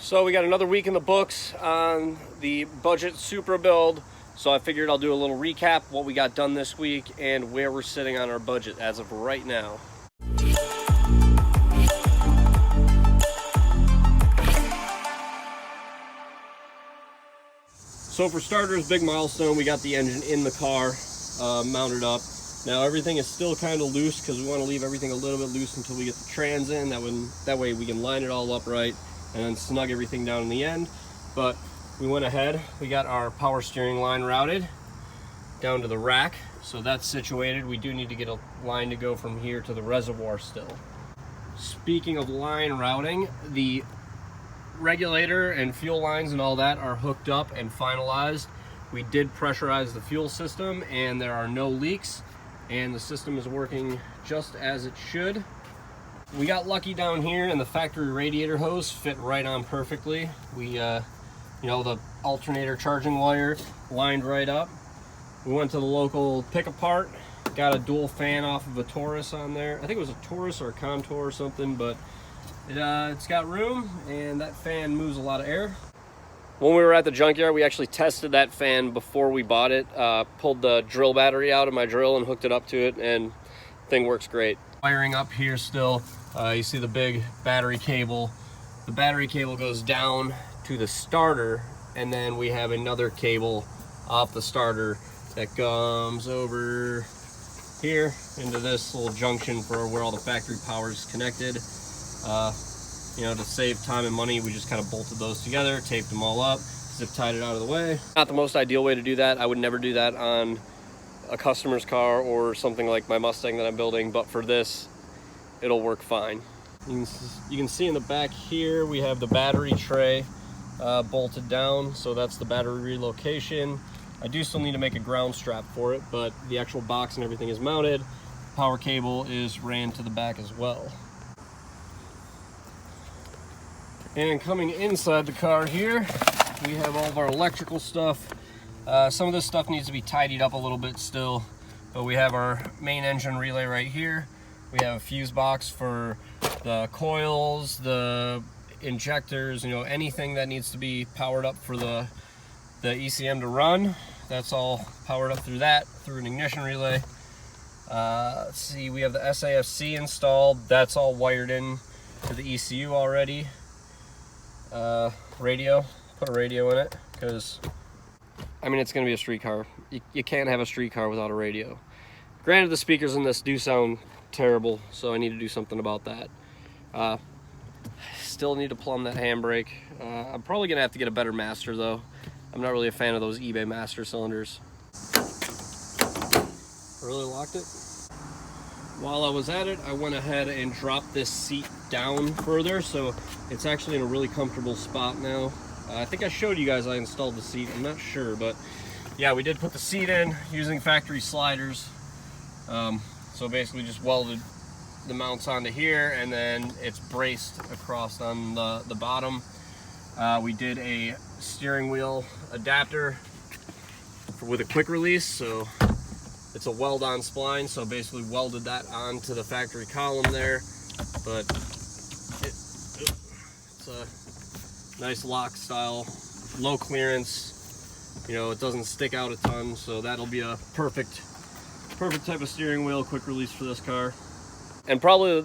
So we got another week in the books on the budget Supra build. So I figured I'll do a little recap, what we got done this week and where we're sitting on our budget as of right now. So for starters, big milestone, we got the engine in the car, mounted up. Now everything is still kind of loose because we want to leave everything a little bit loose until we get the trans in. That way we can line it all up right and then snug everything down in the end. But we went ahead, we got our power steering line routed down to the rack. So that's situated. We do need to get a line to go from here to the reservoir still. Speaking of line routing, the regulator and fuel lines and all that are hooked up and finalized. We did pressurize the fuel system and there are no leaks and the system is working just as it should. We got lucky down here and the factory radiator hose fit right on perfectly. We the alternator charging wire lined right up. We went to the local pick apart, got a dual fan off of a Taurus on there. I think it was a Taurus or a Contour or something, but it's got room and that fan moves a lot of air. When we were at the junkyard, we actually tested that fan before we bought it. Pulled the drill battery out of my drill and hooked it up to it, and the thing works great. Wiring up here still, you see the big battery cable. The battery cable goes down to the starter, and then we have another cable off the starter that comes over here into this little junction for where all the factory power is connected. To save time and money, we just kind of bolted those together, taped them all up, zip tied it out of the way. Not the most ideal way to do that. I would never do that on a customer's car or something like my Mustang that I'm building, but for this, it'll work fine. You can see in the back here, we have the battery tray bolted down, so that's the battery relocation. I do still need to make a ground strap for it, but the actual box and everything is mounted. Power cable is ran to the back as well. And coming inside the car here, we have all of our electrical stuff. Some of this stuff needs to be tidied up a little bit still, but we have our main engine relay right here. We have a fuse box for the coils, the injectors, anything that needs to be powered up for the ECM to run. That's all powered up through an ignition relay. Let's see, we have the SAFC installed. That's all wired in to the ECU already. Radio, put a radio in it because it's gonna be a street car. You can't have a street car without a radio. Granted, the speakers in this do sound terrible, so I need to do something about that. Still need to plumb that handbrake. I'm probably gonna have to get a better master though. I'm not really a fan of those eBay master cylinders. Really locked it. While I was at it, I went ahead and dropped this seat down further, so it's actually in a really comfortable spot now. I think I showed you guys I installed the seat, I'm not sure, but yeah, we did put the seat in using factory sliders. So basically just welded the mounts onto here, and then it's braced across on the bottom. We did a steering wheel adapter with a quick release, so it's a weld-on spline, so basically welded that onto the factory column there, but it's a nice lock style, low clearance, it doesn't stick out a ton, so that'll be a perfect type of steering wheel, quick release for this car. And probably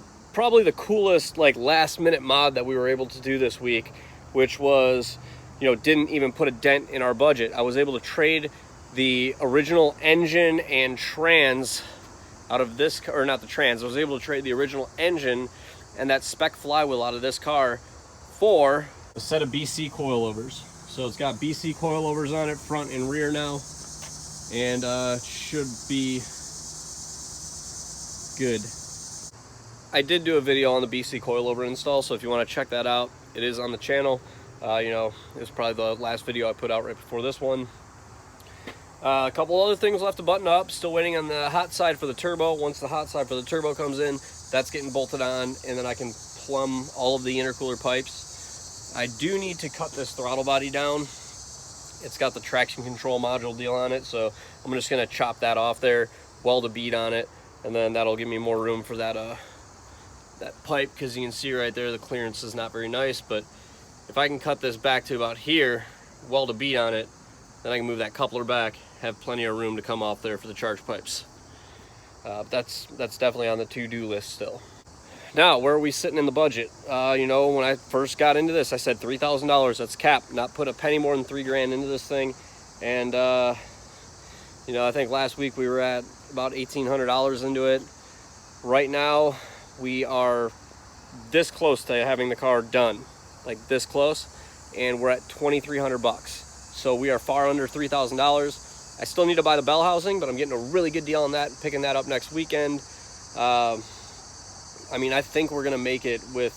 the coolest last minute mod that we were able to do this week, which was, didn't even put a dent in our budget. I was able to trade the original engine and trans out of this, or not the trans, I was able to trade the original engine and that spec flywheel out of this car for a set of BC coilovers. So it's got BC coilovers on it, front and rear now, and should be good. I did do a video on the BC coilover install, so if you want to check that out, it is on the channel. It was probably the last video I put out right before this one. A couple other things left to button up. Still waiting on the hot side for the turbo. Once the hot side for the turbo comes in, that's getting bolted on, and then I can plumb all of the intercooler pipes. I do need to cut this throttle body down. It's got the traction control module deal on it, so I'm just going to chop that off there, weld a bead on it, and then that'll give me more room for that pipe, because you can see right there the clearance is not very nice, but if I can cut this back to about here, weld a bead on it, then I can move that coupler back, have plenty of room to come off there for the charge pipes. That's definitely on the to-do list still. Now, where are we sitting in the budget? You know, when I first got into this, I said $3,000, that's cap, not put a penny more than $3,000 into this thing. And, you know, I think last week we were at about $1,800 into it. Right now, we are this close to having the car done, like this close, and we're at $2,300. So we are far under $3,000. I still need to buy the bell housing, but I'm getting a really good deal on that, picking that up next weekend. I mean, I think we're gonna make it with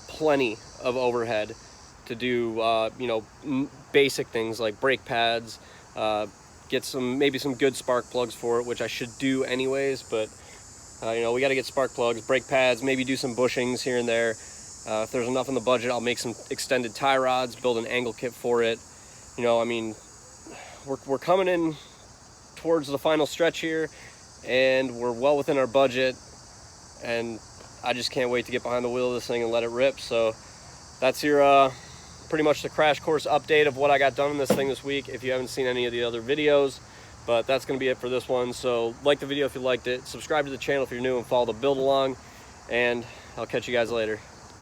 plenty of overhead to do, you know, basic things like brake pads, get maybe some good spark plugs for it, which I should do anyways, but you know, we got to get spark plugs, brake pads, maybe do some bushings here and there. If there's enough in the budget, I'll make some extended tie rods, build an angle kit for it. You know, I mean, we're coming in towards the final stretch here, and we're well within our budget, and I just can't wait to get behind the wheel of this thing and let it rip. So that's your pretty much the crash course update of what I got done in this thing this week, if you haven't seen any of the other videos. But that's going to be it for this one. So like the video if you liked it, subscribe to the channel if you're new, and follow the build along, and I'll catch you guys later.